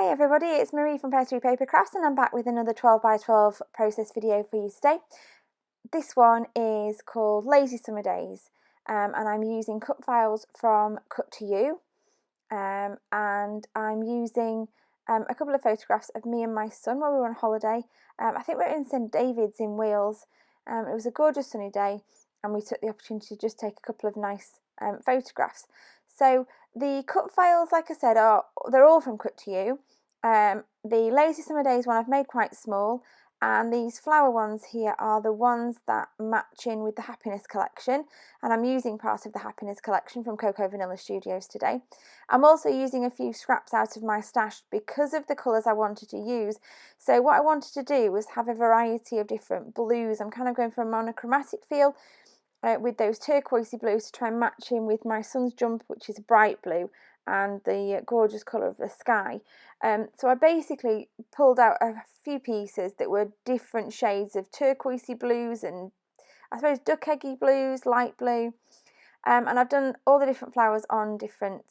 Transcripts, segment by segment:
Hi everybody, it's Marie from Pear Tree Paper Crafts and I'm back with another 12 by 12 process video for you today. This one is called Lazy Summer Days and I'm using cut files from Cut2You and I'm using a couple of photographs of me and my son while we were on holiday. I think we were in St David's in Wales. It was a gorgeous sunny day and we took the opportunity to just take a couple of nice photographs. So the cut files, like I said, they're all from Cut2You. The Lazy Summer Days one I've made quite small, and these flower ones here are the ones that match in with the Happiness collection, and I'm using part of the Happiness collection from Cocoa Vanilla Studios today. I'm also using a few scraps out of my stash because of the colours I wanted to use. So what I wanted to do was have a variety of different blues. I'm kind of going for a monochromatic feel with those turquoisey blues to try and match in with my son's jumper, which is bright blue, and the gorgeous colour of the sky. So I basically pulled out a few pieces that were different shades of turquoisey blues and I suppose duck eggy blues, light blue, and I've done all the different flowers on different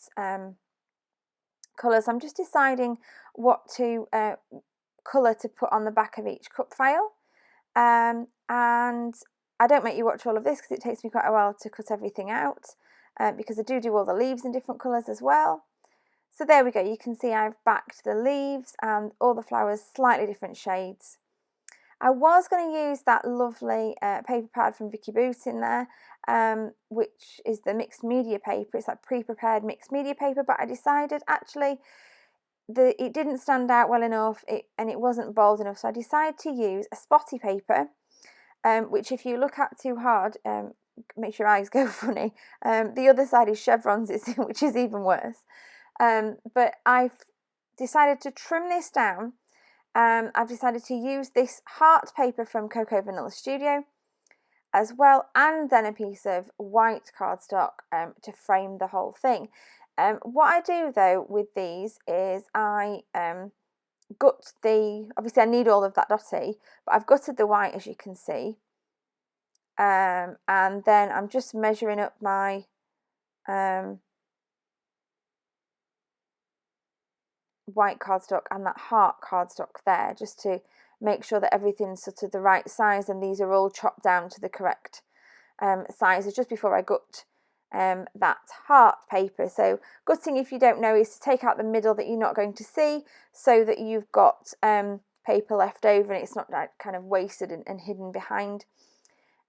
colours. I'm just deciding what to colour to put on the back of each cut file, and I don't make you watch all of this because it takes me quite a while to cut everything out because I do all the leaves in different colours as well. So there we go, you can see I've backed the leaves and all the flowers slightly different shades. I was going to use that lovely paper pad from Vicky Boot in there, which is the mixed media paper. It's like pre-prepared mixed media paper, but I decided actually it didn't stand out well enough and it wasn't bold enough, so I decided to use a spotty paper, which if you look at too hard makes your eyes go funny. The other side is chevrons, which is even worse. But I've decided to trim this down. I've decided to use this heart paper from Cocoa Vanilla Studio as well, and then a piece of white cardstock to frame the whole thing. What I do though with these is I gut obviously I need all of that dotty, but I've gutted the white, as you can see, and then I'm just measuring up my white cardstock and that heart cardstock there, just to make sure that everything's sort of the right size, and these are all chopped down to the correct sizes just before I gut that heart paper. So gutting, if you don't know, is to take out the middle that you're not going to see so that you've got paper left over and it's not like kind of wasted and hidden behind.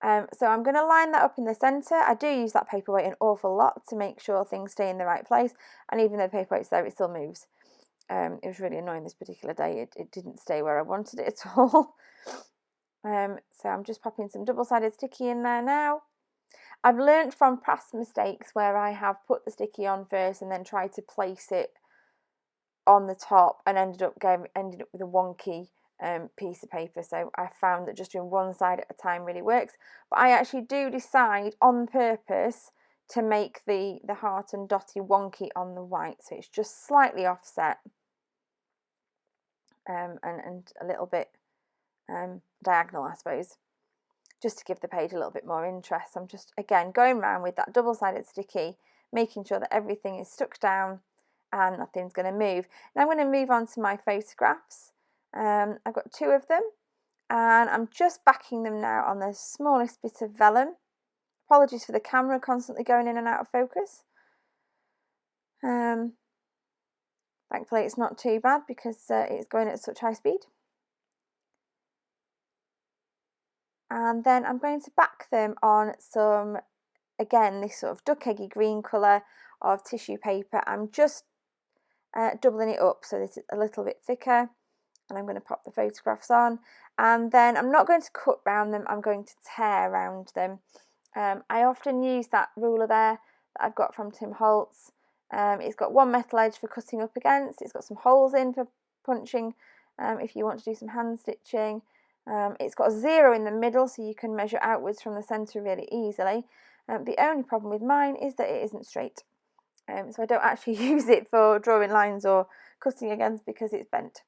So I'm going to line that up in the centre. I do use that paperweight an awful lot to make sure things stay in the right place, and even though the paperweight's there, it still moves. It was really annoying this particular day. It didn't stay where I wanted it at all. So I'm just popping some double-sided sticky in there now. I've learnt from past mistakes where I have put the sticky on first and then tried to place it on the top and ended up with a wonky piece of paper. So I found that just doing one side at a time really works. But I actually do decide on purpose to make the heart and dotty wonky on the white, so it's just slightly offset. And a little bit diagonal, I suppose, just to give the page a little bit more interest. I'm just again going around with that double-sided sticky, making sure that everything is stuck down and nothing's going to move. Now I'm going to move on to my photographs. I've got two of them and I'm just backing them now on the smallest bit of vellum. Apologies for the camera constantly going in and out of focus. Thankfully it's not too bad because it's going at such high speed. And then I'm going to back them on some, again, this sort of duck eggy green colour of tissue paper. I'm just doubling it up so that it's a little bit thicker, and I'm going to pop the photographs on, and then I'm not going to cut round them, I'm going to tear around them. I often use that ruler there that I've got from Tim Holtz. It's got one metal edge for cutting up against, it's got some holes in for punching if you want to do some hand stitching. It's got a 0 in the middle so you can measure outwards from the centre really easily. The only problem with mine is that it isn't straight, so I don't actually use it for drawing lines or cutting against because it's bent.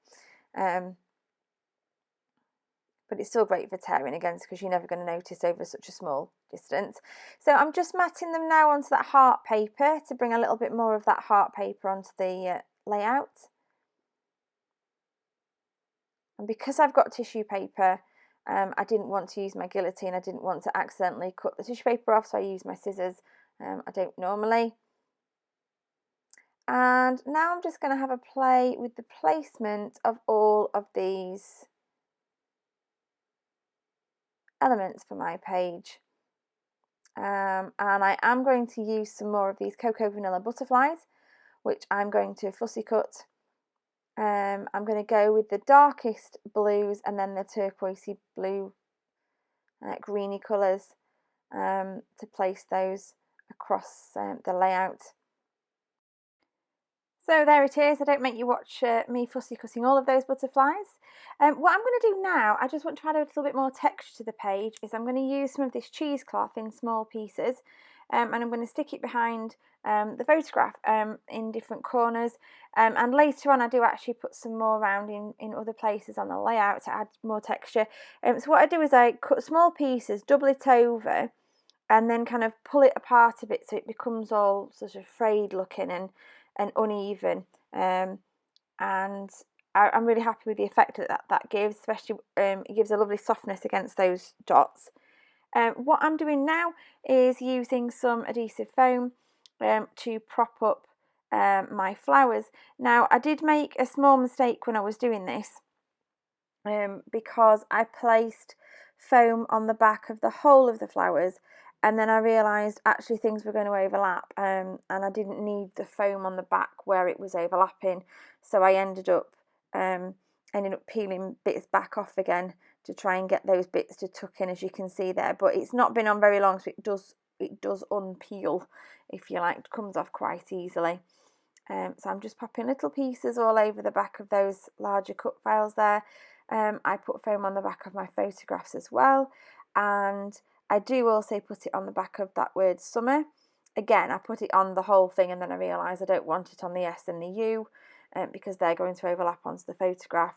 But it's still great for tearing against because you're never going to notice over such a small distance. So I'm just matting them now onto that heart paper to bring a little bit more of that heart paper onto the layout. And because I've got tissue paper, I didn't want to use my guillotine. I didn't want to accidentally cut the tissue paper off, so I used my scissors. I don't normally. And now I'm just going to have a play with the placement of all of these elements for my page. And I am going to use some more of these Cocoa Vanilla butterflies, which I'm going to fussy cut. I'm going to go with the darkest blues and then the turquoisey blue, greeny colours to place those across the layout. So there it is. I don't make you watch me fussy cutting all of those butterflies. What I'm going to do now, I just want to add a little bit more texture to the page, is I'm going to use some of this cheesecloth in small pieces, and I'm going to stick it behind the photograph in different corners, and later on I do actually put some more around in other places on the layout to add more texture. So what I do is I cut small pieces, double it over, and then kind of pull it apart a bit so it becomes all sort of frayed looking and uneven, and I'm really happy with the effect that gives, especially it gives a lovely softness against those dots. What I'm doing now is using some adhesive foam to prop up my flowers. Now I did make a small mistake when I was doing this, because I placed foam on the back of the whole of the flowers, and then I realised actually things were going to overlap, and I didn't need the foam on the back where it was overlapping, so I ended up peeling bits back off again to try and get those bits to tuck in, as you can see there. But it's not been on very long, so it does unpeel, if you like. It comes off quite easily. So I'm just popping little pieces all over the back of those larger cut files there. I put foam on the back of my photographs as well, and I do also put it on the back of that word summer. Again, I put it on the whole thing, and then I realised I don't want it on the S and the U because they're going to overlap onto the photograph.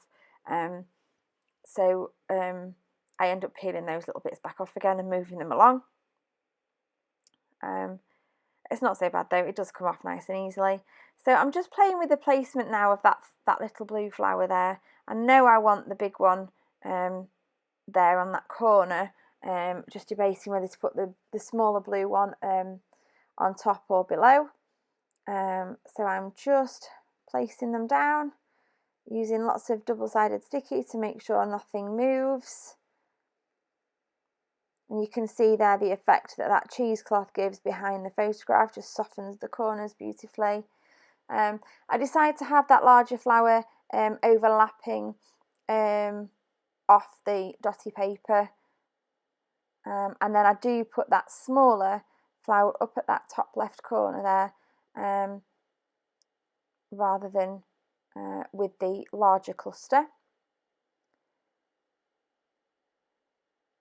So I end up peeling those little bits back off again and moving them along. It's not so bad though, it does come off nice and easily. So I'm just playing with the placement now of that little blue flower there. I know I want the big one there on that corner, just debating whether to put the smaller blue one on top or below. So I'm just placing them down, using lots of double-sided sticky to make sure nothing moves. And you can see there the effect that cheesecloth gives behind the photograph, just softens the corners beautifully. I decided to have that larger flower overlapping off the dotty paper, and then I do put that smaller flower up at that top left corner there, rather than with the larger cluster.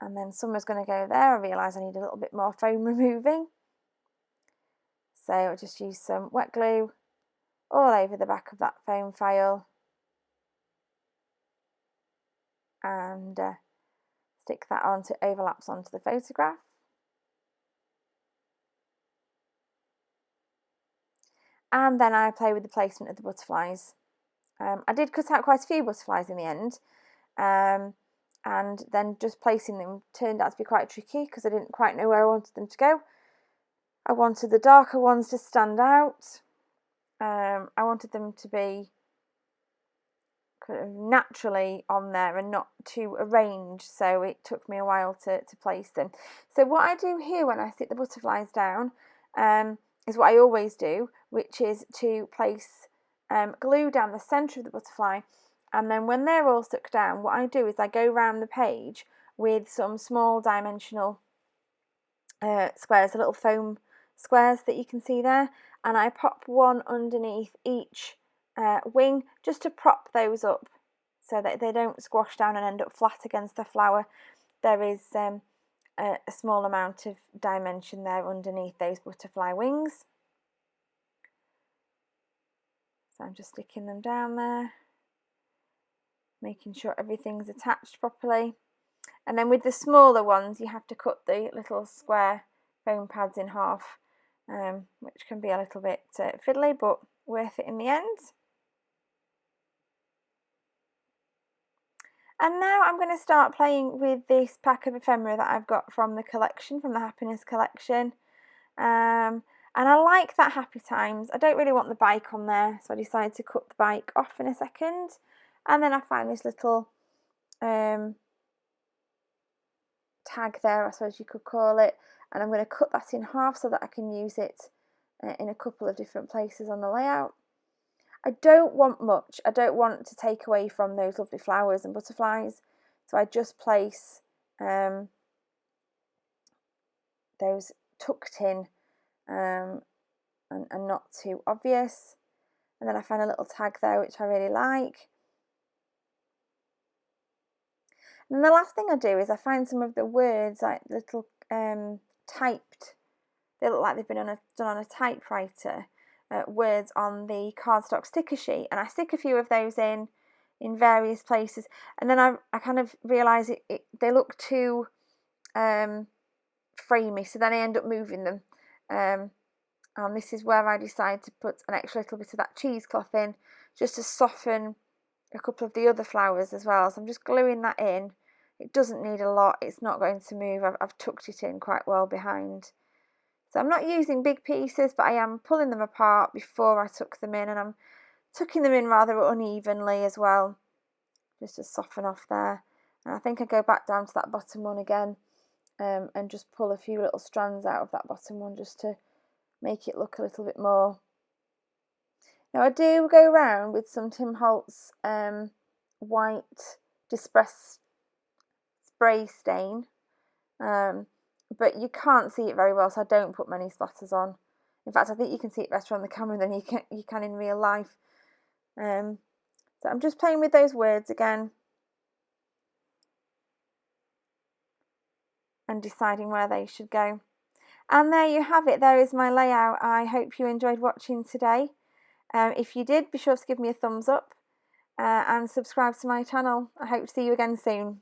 And then summer's going to go there. I realise I need a little bit more foam removing, so I'll just use some wet glue all over the back of that foam file and stick that on so it overlaps onto the photograph. And then I play with the placement of the butterflies. I did cut out quite a few butterflies in the end, and then just placing them turned out to be quite tricky because I didn't quite know where I wanted them to go. I wanted the darker ones to stand out. I wanted them to be kind of naturally on there and not too arranged, so it took me a while to place them. So what I do here when I stick the butterflies down is what I always do, which is to place glue down the centre of the butterfly, and then when they're all stuck down, what I do is I go around the page with some small dimensional squares, little foam squares that you can see there, and I pop one underneath each wing just to prop those up so that they don't squash down and end up flat against the flower. There is a small amount of dimension there underneath those butterfly wings. So I'm just sticking them down there, making sure everything's attached properly. And then with the smaller ones you have to cut the little square foam pads in half, which can be a little bit fiddly, but worth it in the end. And now I'm going to start playing with this pack of ephemera that I've got from the collection, from the Happiness collection. And I like that Happy Times. I don't really want the bike on there, so I decided to cut the bike off in a second. And then I find this little tag there, I suppose you could call it, and I'm going to cut that in half so that I can use it in a couple of different places on the layout. I don't want much. I don't want to take away from those lovely flowers and butterflies, so I just place those tucked in and not too obvious. And then I find a little tag there which I really like. And the last thing I do is I find some of the words, like little typed, they look like they've been done on a typewriter, words on the cardstock sticker sheet, and I stick a few of those in various places, and then I kind of realise they look too framey, so then I end up moving them, and this is where I decide to put an extra little bit of that cheesecloth in, just to soften a couple of the other flowers as well. So I'm just gluing that in. It doesn't need a lot, it's not going to move. I've tucked it in quite well behind. So I'm not using big pieces, but I am pulling them apart before I tuck them in, and I'm tucking them in rather unevenly as well, just to soften off there. And I think I go back down to that bottom one again and just pull a few little strands out of that bottom one just to make it look a little bit more. Now I do go around with some Tim Holtz white Distress spray stain, but you can't see it very well, so I don't put many splatters on. In fact, I think you can see it better on the camera than you can in real life. So I'm just playing with those words again and deciding where they should go. And there you have it. There is my layout. I hope you enjoyed watching today. If you did, be sure to give me a thumbs up and subscribe to my channel. I hope to see you again soon.